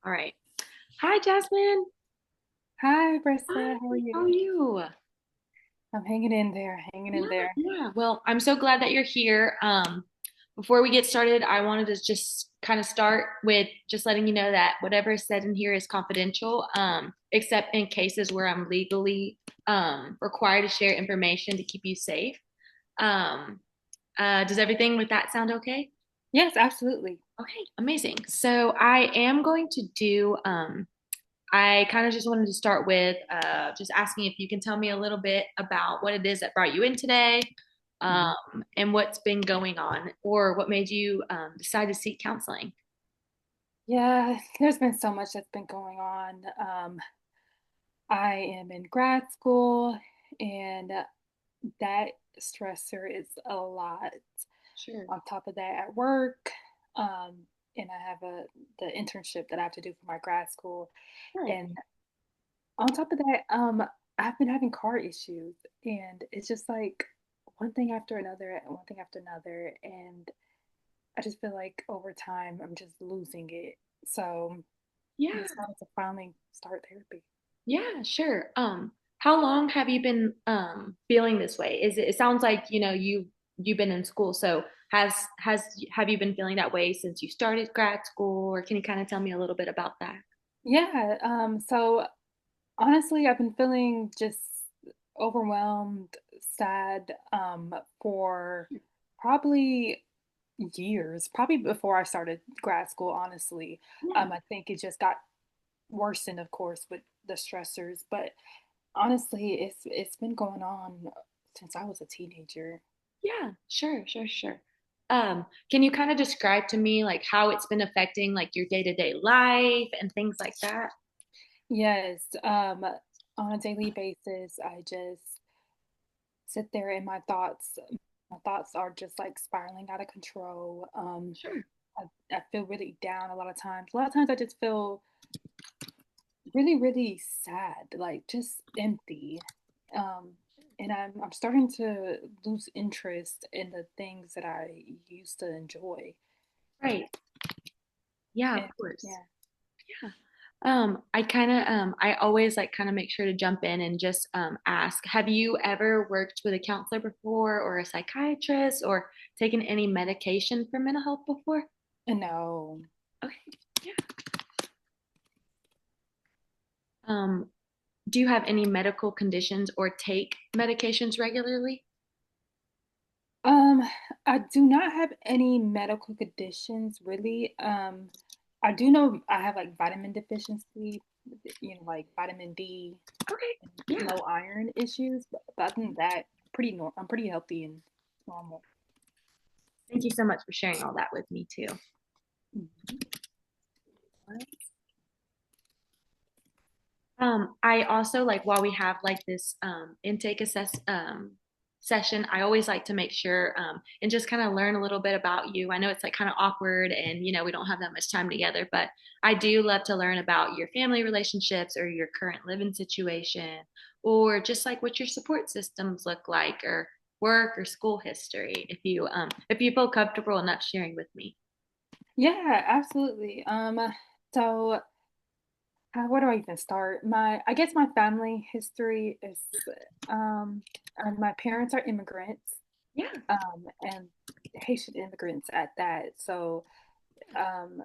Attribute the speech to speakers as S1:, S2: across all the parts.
S1: All right. Hi, Jasmine.
S2: Hi, Brissa.
S1: Hi,
S2: How are
S1: how are
S2: you?
S1: you?
S2: I'm hanging in there, hanging
S1: Yeah,
S2: in there.
S1: yeah. Well, I'm so glad that you're here. Before we get started, I wanted to just kind of start with just letting you know that whatever is said in here is confidential, except in cases where I'm legally required to share information to keep you safe. Um, does everything with that sound okay?
S2: Yes, absolutely.
S1: Okay, amazing. So I am going to do I kind of just wanted to start with just asking if you can tell me a little bit about what it is that brought you in today,
S2: Mhm.
S1: and what's been going on, or what made you decide to seek counseling.
S2: Yeah, there's been so much that's been going on. I am in grad school, and that stressor is a lot.
S1: Sure.
S2: On top of that, at work, um, and I have the internship that I have to do for my grad school,
S1: Right.
S2: and on top of that, I've been having car issues, and it's just like one thing after another, and one thing after another, and I just feel like over time I'm just losing it. So I
S1: Yeah.
S2: decided to finally start therapy.
S1: Yeah. Sure. How long have you been feeling this way? It sounds like you've been in school, so has have you been feeling that way since you started grad school, or can you kind of tell me a little bit about that?
S2: Yeah, so honestly, I've been feeling just overwhelmed, sad, for probably years, probably before I started grad school, honestly.
S1: Yeah.
S2: I think it just got worsened, of course, with the stressors, but honestly, it's been going on since I was a teenager.
S1: Yeah, sure, sure, sure. Can you kind of describe to me like how it's been affecting like your day-to-day life and things like that?
S2: Yes, on a daily basis, I just sit there and my thoughts are just like spiraling out of control.
S1: Sure.
S2: I feel really down a lot of times. A lot of times I just feel really, really sad, like just empty. Um, and I'm starting to lose interest in the things that I used to enjoy.
S1: Right. Yeah, of
S2: And
S1: course.
S2: yeah.
S1: Yeah. I always like kind of make sure to jump in and just ask, have you ever worked with a counselor before or a psychiatrist or taken any medication for mental health before?
S2: And no.
S1: Okay. Yeah. Um, do you have any medical conditions or take medications regularly?
S2: Um, I do not have any medical conditions really. I do know I have like vitamin deficiency, like vitamin D
S1: Okay.
S2: and
S1: Yeah.
S2: low iron issues, but other than that, I'm pretty healthy and normal.
S1: Thank you so much for sharing all that with me too.
S2: Mhm.
S1: I also like while we have like this intake assess session, I always like to make sure and just kind of learn a little bit about you. I know it's like kind of awkward and we don't have that much time together, but I do love to learn about your family relationships or your current living situation or just like what your support systems look like or work or school history if you feel comfortable enough sharing with me.
S2: Yeah, absolutely. So where do I even start? I guess my family history is, um, my parents are immigrants,
S1: Yeah.
S2: and Haitian immigrants at that. So, um,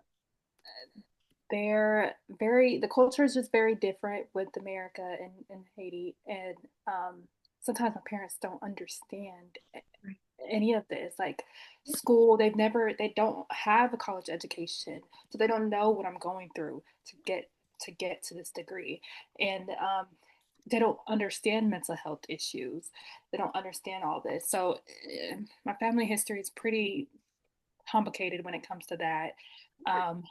S2: the culture is just very different with America and Haiti. And sometimes my parents don't understand any of this. Like school, they don't have a college education, so they don't know what I'm going through to get to this degree. And they don't understand mental health issues. They don't understand all this. So my family history is pretty complicated when it comes to that. Um,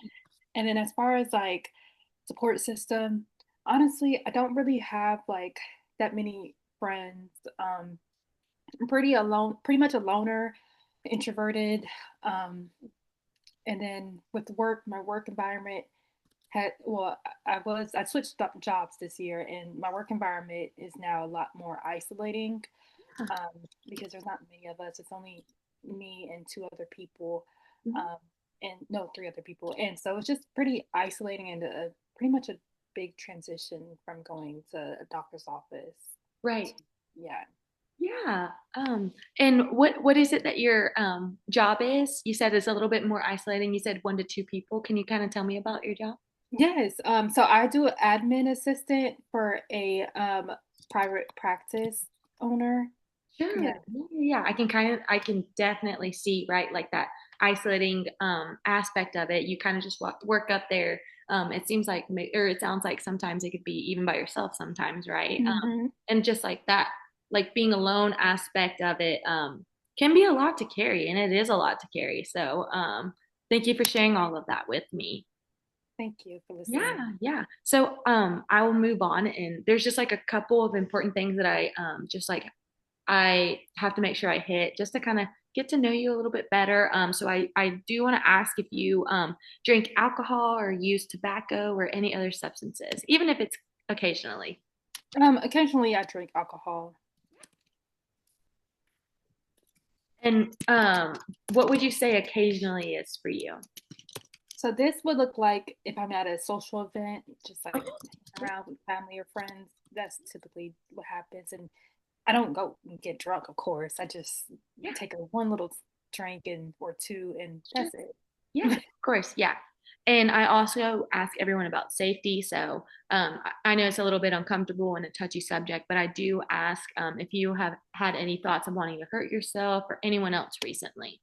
S2: and then as far as like support system, honestly, I don't really have like that many friends. I'm pretty alone, pretty much a loner, introverted. Um, and then with work, my work environment I switched up jobs this year, and my work environment is now a lot more isolating, because there's not many of us. It's only me and two other people.
S1: Mhm.
S2: Um, and no, three other people. And so it's just pretty isolating and pretty much a big transition from going to a doctor's office.
S1: Right.
S2: Yeah.
S1: Yeah. And what is it that your job is? You said it's a little bit more isolating. You said 1 to 2 people. Can you kind of tell me about your job?
S2: Yes. So I do admin assistant for a private practice owner.
S1: Sure.
S2: Yeah.
S1: Yeah. I can definitely see, right, like that isolating aspect of it. You kind of just work up there. It seems like, or it sounds like sometimes it could be even by yourself sometimes, right?
S2: Hmm.
S1: And just like that, like being alone aspect of it, can be a lot to carry, and it is a lot to carry. So, thank you for sharing all of that with me.
S2: Thank you for listening.
S1: Yeah, yeah. So, I will move on, and there's just like a couple of important things that I just like I have to make sure I hit just to kind of get to know you a little bit better. So I do want to ask if you drink alcohol or use tobacco or any other substances, even if it's occasionally.
S2: Occasionally I drink alcohol.
S1: And what would you say occasionally is for you?
S2: So this would look like if I'm at a social event, just like
S1: Okay.
S2: hanging around with family or friends. That's typically what happens. And I don't go and get drunk, of course. I just
S1: Yeah,
S2: take a one little drink and or two, and
S1: sure.
S2: that's it.
S1: Yeah, of course. Yeah. And I also ask everyone about safety. So I know it's a little bit uncomfortable and a touchy subject, but I do ask if you have had any thoughts of wanting to hurt yourself or anyone else recently.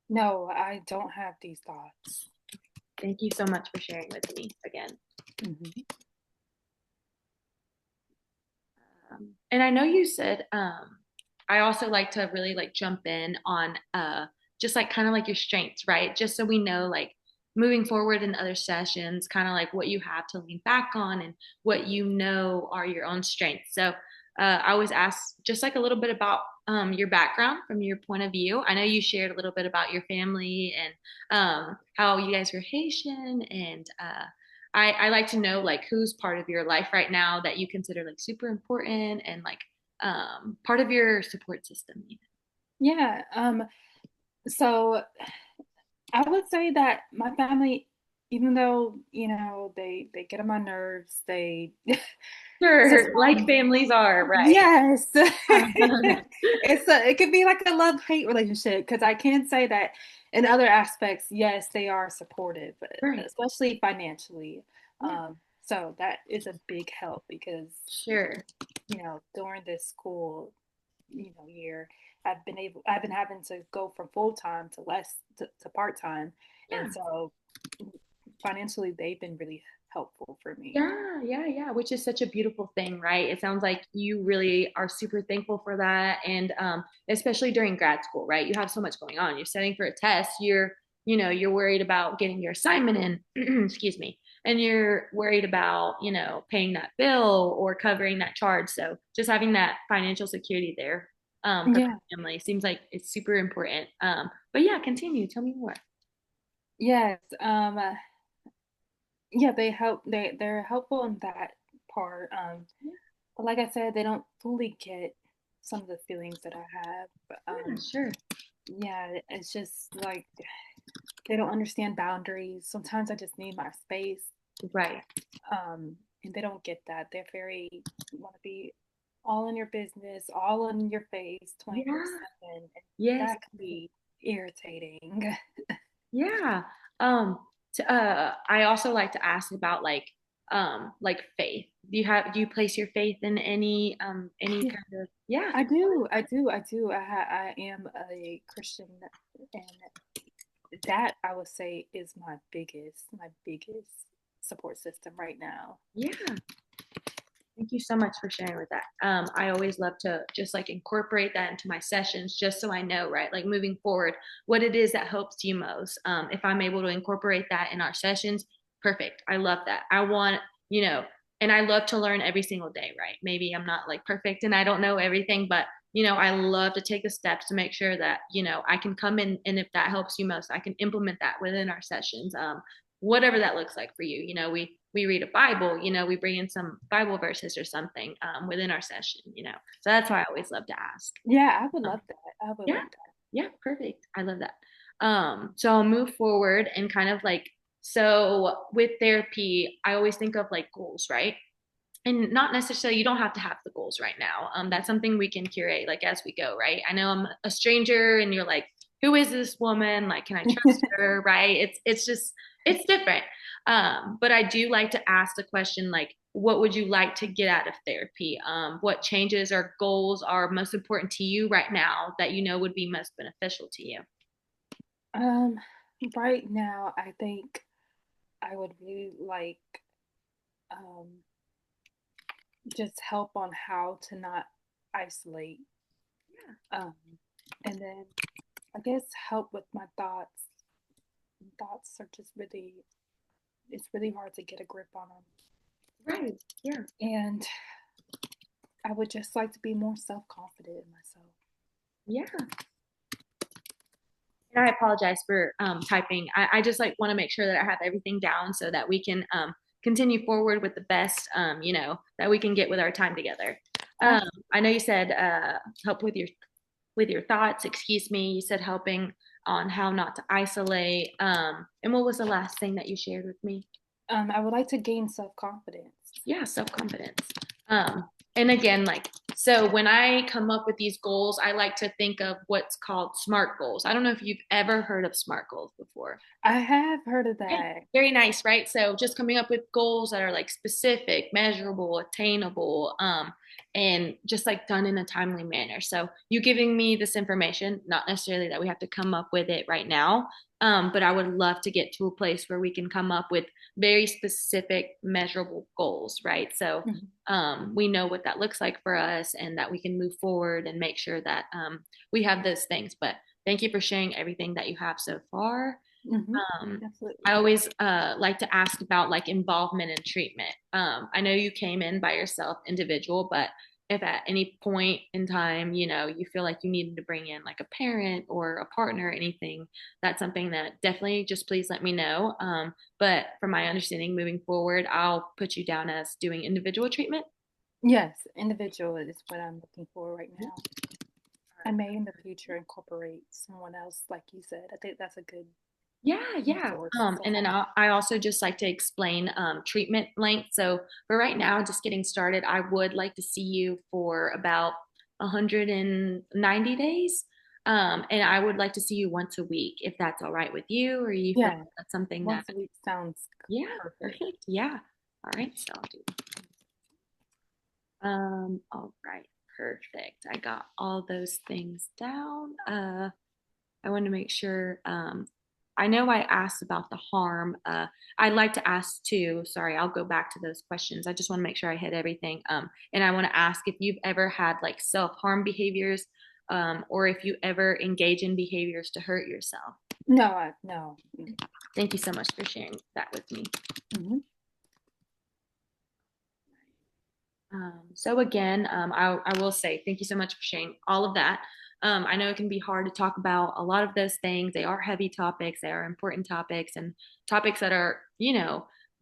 S2: No, I don't have these thoughts.
S1: Thank you so much for sharing with me again.
S2: Hmm.
S1: And I know you said I also like to really like jump in on just like kind of like your strengths, right? Just so we know like moving forward in other sessions, kind of like what you have to lean back on and what you know are your own strengths. So I always ask just like a little bit about your background from your point of view. I know you shared a little bit about your family and how you guys were Haitian and I like to know like who's part of your life right now that you consider like super important and like part of your support system even.
S2: Yeah. So I would say that my family, even though, they get on my nerves, they
S1: Sure, like
S2: sometimes,
S1: families are, right?
S2: yes. It could be like a love-hate relationship because I can say that in other aspects, yes, they are supportive, but
S1: Right.
S2: especially financially.
S1: Yeah,
S2: So that is a big help because,
S1: sure.
S2: during this school, year, I've been having to go from full time to less to part time, and
S1: Yeah.
S2: so financially they've been really helpful for me.
S1: Yeah, yeah, yeah, which is such a beautiful thing, right? It sounds like you really are super thankful for that. And especially during grad school, right? You have so much going on. You're studying for a test, you're worried about getting your assignment in, excuse me, and you're worried about, paying that bill or covering that charge. So just having that financial security there for
S2: Yeah.
S1: the family seems like it's super important. But yeah, continue. Tell me more.
S2: Yes. Yeah, they're helpful in that part. But like I said, they don't fully get some of the feelings that I have.
S1: Yeah, sure.
S2: Yeah, it's just like they don't understand boundaries. Sometimes I just need my space.
S1: Right.
S2: And they don't get that. They're very want to be all in your business, all in your face,
S1: Yeah.
S2: 24/7, and
S1: Yes.
S2: that can be irritating.
S1: Yeah. I also like to ask about like faith. Do you place your faith in any
S2: Yeah,
S1: kind of yeah.
S2: I do. I do. I do. I am a Christian, and that I would say is my biggest support system right now.
S1: Yeah. Thank you so much for sharing with that. I always love to just like incorporate that into my sessions just so I know, right? Like moving forward, what it is that helps you most. If I'm able to incorporate that in our sessions, perfect. I love that. I want, you know, and I love to learn every single day, right? Maybe I'm not like perfect and I don't know everything, but I love to take the steps to make sure that, I can come in and if that helps you most, I can implement that within our sessions. Whatever that looks like for you. We read a Bible, we bring in some Bible verses or something within our session. So that's why I always love to ask.
S2: Yeah, I would
S1: Um,
S2: love that. I would
S1: yeah,
S2: love that.
S1: yeah, perfect. I love that. So I'll move forward and kind of like, so with therapy, I always think of like goals, right? And not necessarily, you don't have to have the goals right now. That's something we can curate like as we go, right? I know I'm a stranger and you're like, who is this woman? Like, can I trust her? Right? It's just it's different. But I do like to ask the question like, what would you like to get out of therapy? What changes or goals are most important to you right now that you know would be most beneficial to you?
S2: Um, right now, I think I would really like um, just help on how to not isolate. Um, and then I guess help with my thoughts. Thoughts are just really, it's really hard to get a grip on them.
S1: Right. Yeah.
S2: And I would just like to be more self confident in myself.
S1: Yeah. And I apologize for typing. I just like want to make sure that I have everything down so that we can continue forward with the best, that we can get with our time together. Um,
S2: Absolutely.
S1: I know you said help with your thoughts. Excuse me. You said helping on how not to isolate. And what was the last thing that you shared with me?
S2: I would like to gain self confidence.
S1: Yeah, self-confidence. um and again, like, so when I come up with these goals, I like to think of what's called smart goals. I don't know if you've ever heard of smart goals before.
S2: I have heard of
S1: Okay,
S2: that.
S1: very nice, right? So just coming up with goals that are like specific, measurable, attainable, and just like done in a timely manner. So you giving me this information, not necessarily that we have to come up with it right now, but I would love to get to a place where we can come up with very specific, measurable goals, right? So
S2: Mhm.
S1: we know what that looks like for us, and that we can move forward and make sure that we have those things. But thank you for sharing everything that you have so far.
S2: Mhm.
S1: um,
S2: Absolutely.
S1: I always like to ask about like involvement in treatment. I know you came in by yourself, individual, but if at any point in time, you feel like you needed to bring in like a parent or a partner or anything, that's something that definitely just please let me know. But from my understanding, moving forward, I'll put you down as doing individual treatment.
S2: Yes, individual is what I'm looking for right
S1: Yeah.
S2: now. I may in the future incorporate someone else, like you said. I think that's a good
S1: Yeah, yeah.
S2: resource to
S1: And then
S2: have.
S1: I also just like to explain treatment length. So for right now, just getting started, I would like to see you for about 190 days. And I would like to see you once a week, if that's all right with you, or you feel
S2: Yeah,
S1: like that's something that,
S2: once a week sounds
S1: yeah,
S2: perfect.
S1: perfect. Yeah. All right. So I'll do, all right, perfect. I got all those things down. I want to make sure. I know I asked about the harm. I'd like to ask too. Sorry, I'll go back to those questions. I just want to make sure I hit everything. And I want to ask if you've ever had like self harm behaviors, or if you ever engage in behaviors to hurt yourself.
S2: No, no.
S1: Thank you so much for sharing that with me.
S2: Mm-hmm.
S1: So again, I will say thank you so much for sharing all of that. I know it can be hard to talk about a lot of those things. They are heavy topics. They are important topics, and topics that are,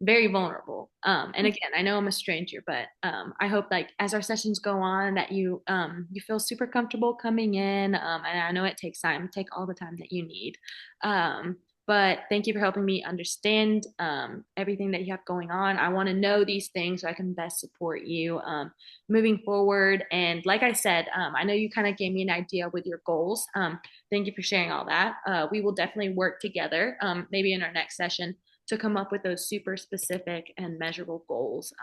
S1: very vulnerable. And again, I know I'm a stranger, but I hope like as our sessions go on that you feel super comfortable coming in. And I know it takes time. Take all the time that you need. Um, but thank you for helping me understand everything that you have going on. I want to know these things so I can best support you moving forward. And like I said, I know you kind of gave me an idea with your goals. Thank you for sharing all that. We will definitely work together, maybe in our next session, to come up with those super specific and measurable goals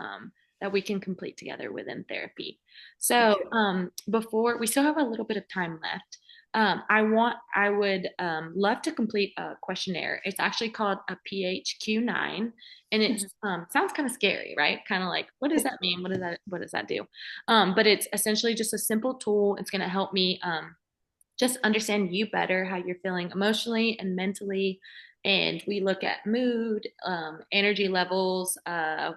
S1: that we can complete together within therapy. So
S2: Okay.
S1: before we still have a little bit of time left. I would love to complete a questionnaire. It's actually called a PHQ-9, and it
S2: Mhm.
S1: sounds kind of scary, right? Kind of like, what does that mean? What does that do? But it's essentially just a simple tool. It's going to help me just understand you better, how you're feeling emotionally and mentally. And we look at mood, energy levels.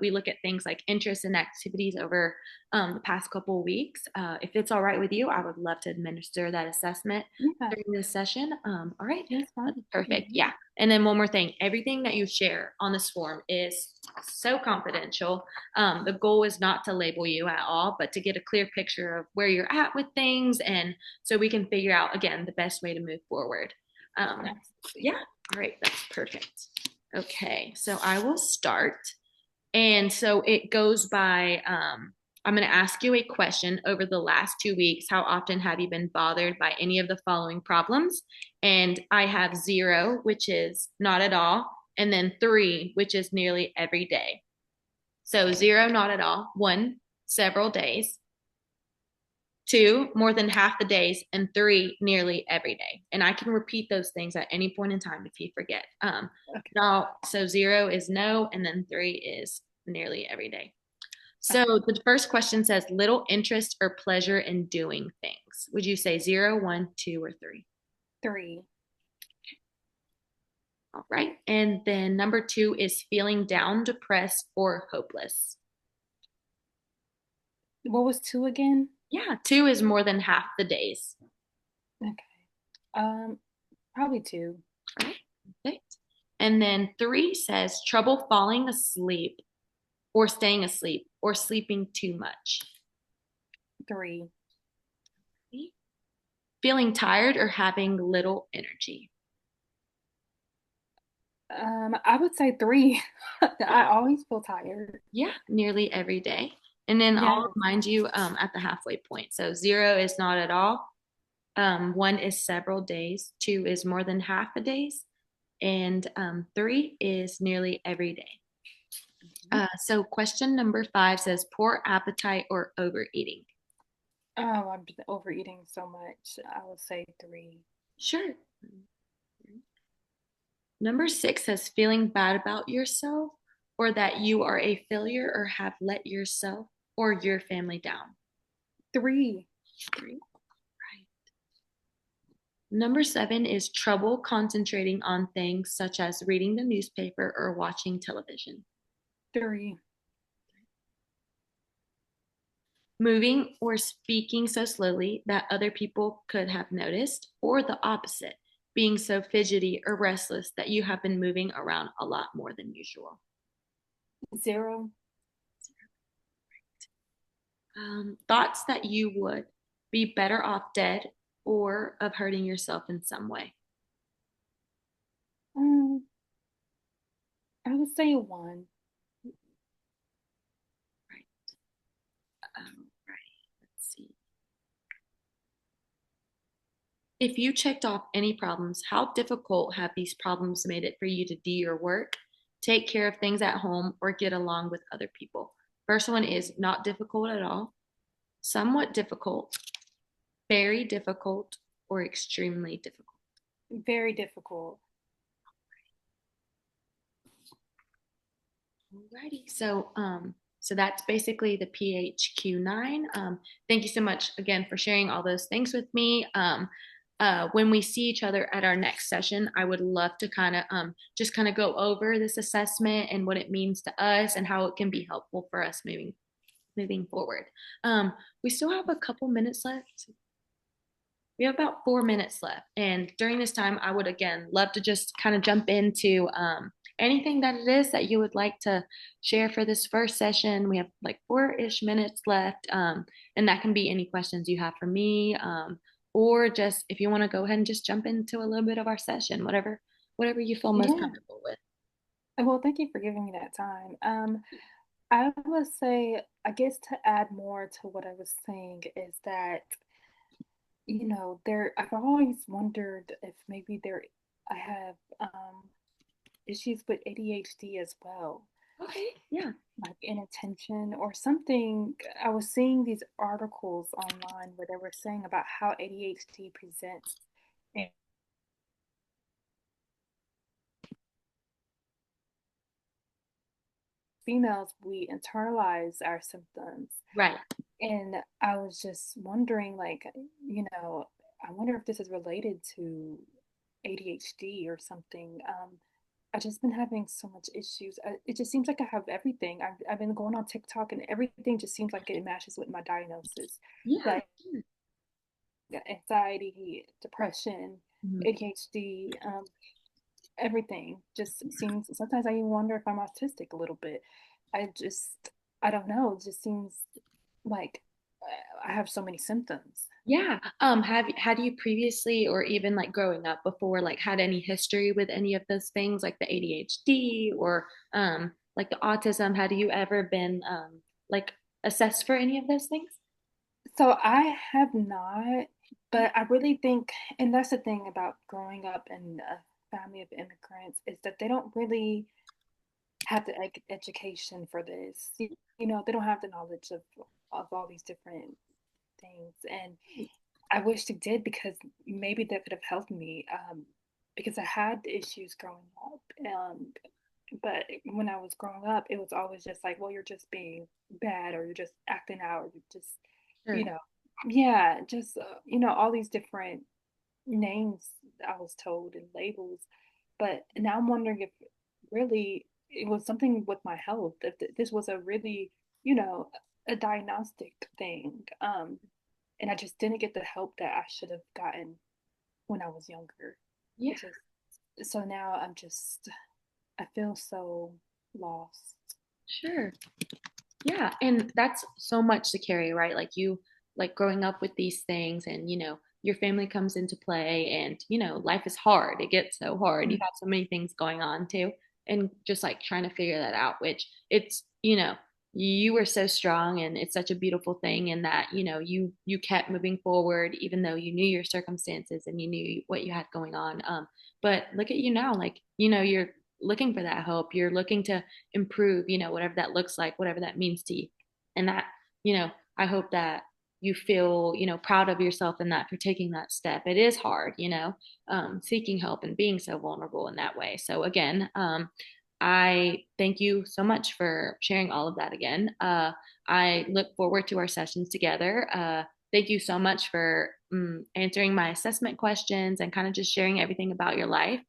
S1: We look at things like interests and activities over the past couple of weeks. If it's all right with you, I would love to administer that assessment
S2: Yeah,
S1: during this session. All right,
S2: that's
S1: that's
S2: fine.
S1: perfect.
S2: Hmm.
S1: Yeah. And then one more thing, everything that you share on this form is so confidential. The goal is not to label you at all, but to get a clear picture of where you're at with things, and so we can figure out again the best way to move forward. Um,
S2: Yes.
S1: yeah, all right, that's perfect. Okay, so I will start. And so it goes by, I'm going to ask you a question over the last 2 weeks. How often have you been bothered by any of the following problems? And I have 0, which is not at all, and then 3, which is nearly every day. So 0, not at all, 1, several days, 2, more than half the days, and 3, nearly every day. And I can repeat those things at any point in time if you forget.
S2: Okay.
S1: Now, so 0 is no, and then 3 is nearly every day. So
S2: Okay.
S1: the first question says little interest or pleasure in doing things. Would you say 0, 1, 2, or 3?
S2: 3.
S1: All right. And then number 2 is feeling down, depressed, or hopeless.
S2: What was 2 again?
S1: Yeah, 2 is more than half the days.
S2: Okay. Um, Probably 2.
S1: All right. Perfect. And then 3 says trouble falling asleep or staying asleep or sleeping too much.
S2: 3.
S1: Feeling tired or having little energy.
S2: I would say 3. I
S1: Okay.
S2: always feel tired.
S1: Yeah, nearly every day. And then I'll
S2: Yes.
S1: remind you at the halfway point. So 0 is not at all. 1 is several days. 2 is more than half the days. And 3 is nearly every day.
S2: Mhm.
S1: So question number 5 says poor appetite or overeating.
S2: Oh, I've been overeating so much. I would say 3.
S1: Sure. Number 6 says feeling bad about yourself or that you are a failure or have let yourself or your family down.
S2: 3.
S1: 3. Right. Number 7 is trouble concentrating on things such as reading the newspaper or watching television.
S2: 3.
S1: Moving or speaking so slowly that other people could have noticed, or the opposite, being so fidgety or restless that you have been moving around a lot more than usual.
S2: 0.
S1: Thoughts that you would be better off dead or of hurting yourself in some way.
S2: Um, I would say 1.
S1: Right. Right. Let's see. If you checked off any problems, how difficult have these problems made it for you to do your work, take care of things at home, or get along with other people? First one is not difficult at all, somewhat difficult, very difficult, or extremely difficult.
S2: Very difficult.
S1: Alrighty, so that's basically the PHQ-9. Thank you so much again for sharing all those things with me. When we see each other at our next session, I would love to kind of just kind of go over this assessment and what it means to us and how it can be helpful for us moving forward. We still have a couple minutes left. We have about 4 minutes left. And during this time, I would again love to just kind of jump into anything that it is that you would like to share for this first session. We have like 4-ish minutes left. And that can be any questions you have for me, or just if you want to go ahead and just jump into a little bit of our session, whatever you feel most
S2: Yeah.
S1: comfortable with.
S2: Well, thank you for giving me that time. I would say, I guess to add more to what I was saying is that, I've always wondered if maybe I have issues with ADHD as well,
S1: Okay. Yeah.
S2: like inattention or something. I was seeing these articles online where they were saying about how ADHD presents. And females, we internalize our symptoms.
S1: Right.
S2: And I was just wondering, like, I wonder if this is related to ADHD or something. I've just been having so much issues. It just seems like I have everything. I've been going on TikTok and everything just seems like it matches with my diagnosis.
S1: Yeah.
S2: Like anxiety, depression,
S1: Mhm.
S2: ADHD, everything just seems, sometimes I even wonder if I'm autistic a little bit. I just, I don't know. It just seems like I have so many symptoms.
S1: Yeah. Had you previously or even like growing up before like had any history with any of those things like the ADHD or like the autism? Had you ever been like assessed for any of those things?
S2: So I have not, but I really think, and that's the thing about growing up in a family of immigrants, is that they don't really have the education for this. You know, they don't have the knowledge of all these different things, and I wish they did because maybe that could have helped me. Because I had issues growing up, but when I was growing up, it was always just like, well, you're just being bad, or you're just acting out, or you're just, you
S1: Sure.
S2: know, yeah, just all these different names I was told and labels. But now I'm wondering if really it was something with my health, if this was a really, you know, a diagnostic thing. And I just didn't get the help that I should have gotten when I was younger.
S1: Yeah,
S2: It just so now I feel so lost.
S1: sure. Yeah, and that's so much to carry, right? Like you like growing up with these things and your family comes into play and life is hard. It gets so hard. You
S2: Mm.
S1: have so many things going on too. And just like trying to figure that out, which you were so strong and it's such a beautiful thing in that, you kept moving forward even though you knew your circumstances and you knew what you had going on. But look at you now, like, you're looking for that hope. You're looking to improve, whatever that looks like, whatever that means to you. And that, I hope that you feel, proud of yourself in that for taking that step. It is hard, seeking help and being so vulnerable in that way. So again, I thank you so much for sharing all of that again. I look forward to our sessions together. Thank you so much for answering my assessment questions and kind of just sharing everything about your life.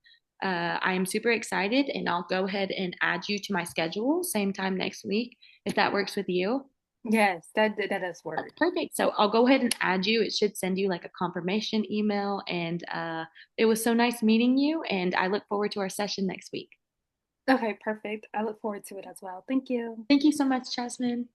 S1: I am super excited, and I'll go ahead and add you to my schedule, same time next week, if that works with you.
S2: Yes, that does work.
S1: Perfect. So I'll go ahead and add you. It should send you like a confirmation email. And it was so nice meeting you. And I look forward to our session next week.
S2: Okay, perfect. I look forward to it as well. Thank you.
S1: Thank you so much, Jasmine.